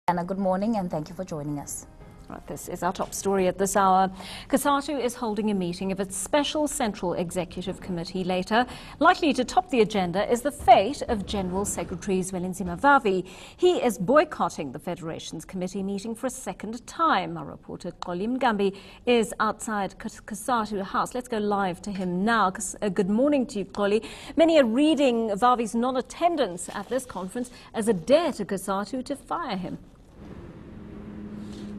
Anna, good morning and thank you for joining us. Right, this is our top story at this hour. Cosatu is holding a meeting of its special Central Executive Committee later. Likely to top the agenda is the fate of General Secretary Zwelinzima Vavi. He is boycotting the Federation's committee meeting for a second time. Our reporter Xoli Mgambi is outside Cosatu House. Let's go live to him now. Good morning to you, Xoli. Many are reading Vavi's non-attendance at this conference as a dare to Cosatu to fire him.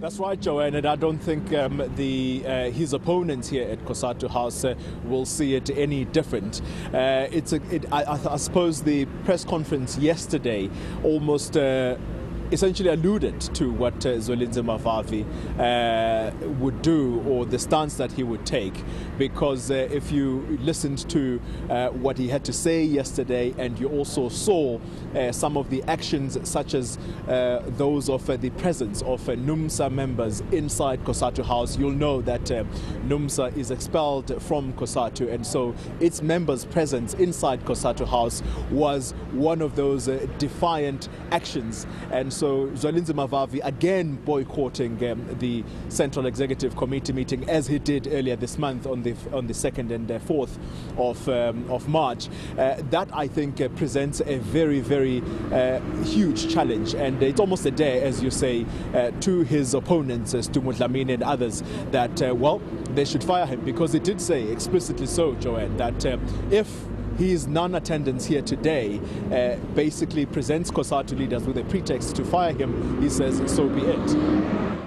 That's right, Joanne, and I don't think his opponents here at Cosatu House will see it any different. I suppose the press conference yesterday almost essentially alluded to what Zwelinzima Vavi would do, or the stance that he would take, because if you listened to what he had to say yesterday and you also saw some of the actions such as those of the presence of NUMSA members inside Cosatu House, you'll know that NUMSA is expelled from Cosatu, and so its members' presence inside Cosatu House was one of those defiant actions. And so Zwelinzima Vavi again boycotting the Central Executive Committee meeting, as he did earlier this month on the 2nd and 4th of March. That, I think, presents a very, very huge challenge, and it's almost a dare, as you say, to his opponents, as to Mudlamini and others, that, well, they should fire him, because he did say explicitly so, Joanne, that if his non-attendance here today basically presents Cosatu leaders with a pretext to fire him, he says, so be it.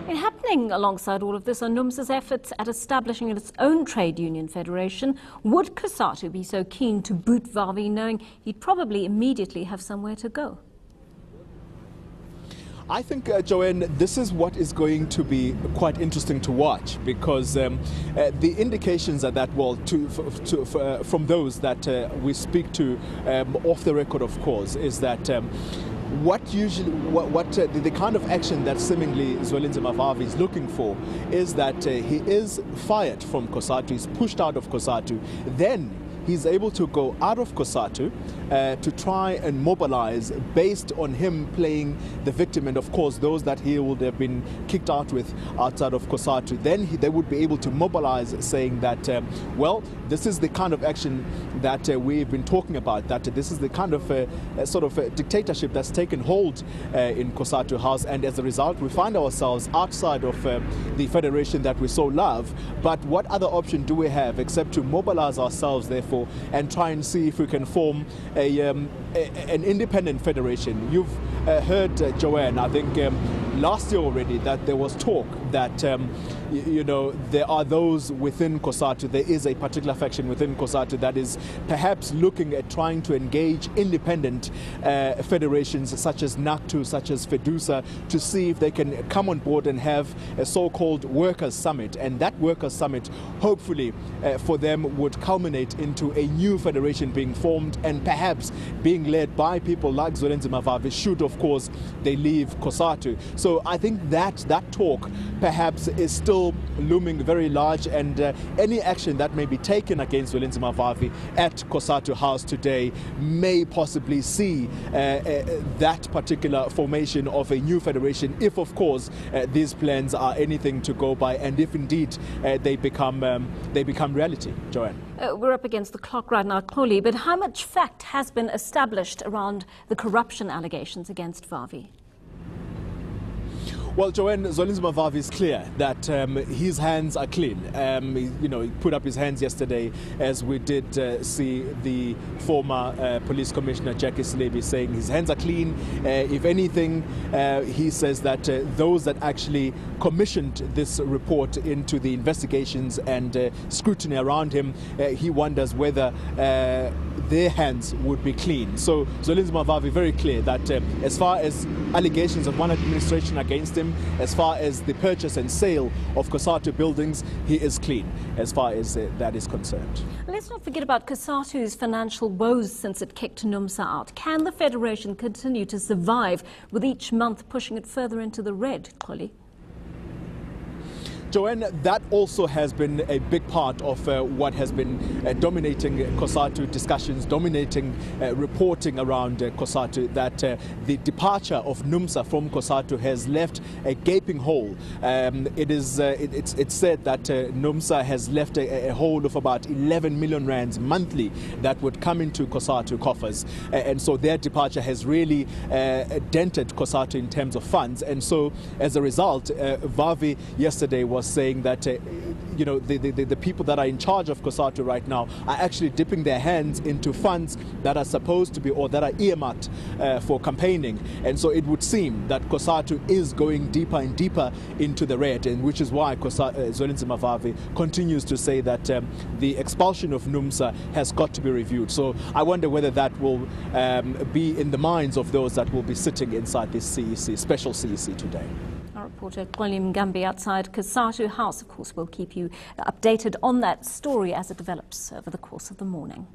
And happening alongside all of this are NUMSA's efforts at establishing its own trade union federation. Would Cosatu be so keen to boot Vavi, knowing he'd probably immediately have somewhere to go? I think, Joanne, this is what is going to be quite interesting to watch, because the indications are that, well, from those that we speak to off the record, of course, is that the kind of action that seemingly Zwelinzima Vavi is looking for is that he is fired from Cosatu, he's pushed out of Cosatu, then he's able to go out of Cosatu to try and mobilize based on him playing the victim, and of course those that he would have been kicked out with outside of Cosatu. Then they would be able to mobilize, saying that, well, this is the kind of action that we've been talking about, that this is the kind of sort of dictatorship that's taken hold in Cosatu House, and as a result we find ourselves outside of the federation that we so love. But what other option do we have except to mobilize ourselves, therefore, and try and see if we can form an independent federation? You've heard, Joanne, I think last year already, that there was talk that you know, there are those within Cosatu, there is a particular faction within Cosatu that is perhaps looking at trying to engage independent federations such as NACTU, such as FEDUSA, to see if they can come on board and have a so-called workers' summit. And that workers' summit, hopefully for them, would culminate into a new federation being formed, and perhaps being led by people like Zwelinzima Vavi, should, of course, they leave Cosatu. So I think that talk perhaps is still looming very large, and any action that may be taken against Zwelinzima Vavi at Cosatu House today may possibly see that particular formation of a new federation, if of course these plans are anything to go by, and if indeed they become reality. Joanne. We're up against the clock right now, Xoli, but how much fact has been established around the corruption allegations against Vavi? Well, Joanne, Zwelinzima Vavi is clear that his hands are clean. He put up his hands yesterday, as we did see the former police commissioner, Jackie Slebi, saying his hands are clean. If anything, he says that those that actually commissioned this report into the investigations and scrutiny around him, he wonders whether their hands would be clean. So Zwelinzima Vavi very clear that as far as allegations of one administration against him, as far as the purchase and sale of Cosatu buildings, he is clean as far as that is concerned. Let's not forget about Cosatu's financial woes since it kicked NUMSA out. Can the federation continue to survive with each month pushing it further into the red, Xoli? Joanne, that also has been a big part of what has been dominating Cosatu discussions, dominating reporting around Cosatu, that the departure of NUMSA from Cosatu has left a gaping hole. It's said that NUMSA has left a hole of about 11 million rands monthly that would come into Cosatu coffers. And so their departure has really dented Cosatu in terms of funds. And so as a result, Vavi yesterday was saying that the people that are in charge of Cosatu right now are actually dipping their hands into funds that are supposed to be, or that are earmarked for campaigning. And so it would seem that Cosatu is going deeper and deeper into the red, and which is why Zwelinzima Vavi continues to say that the expulsion of NUMSA has got to be reviewed. So I wonder whether that will be in the minds of those that will be sitting inside this CEC, special CEC today. Our reporter Gwalium Gambi outside Cosatu House, of course, will keep you updated on that story as it develops over the course of the morning.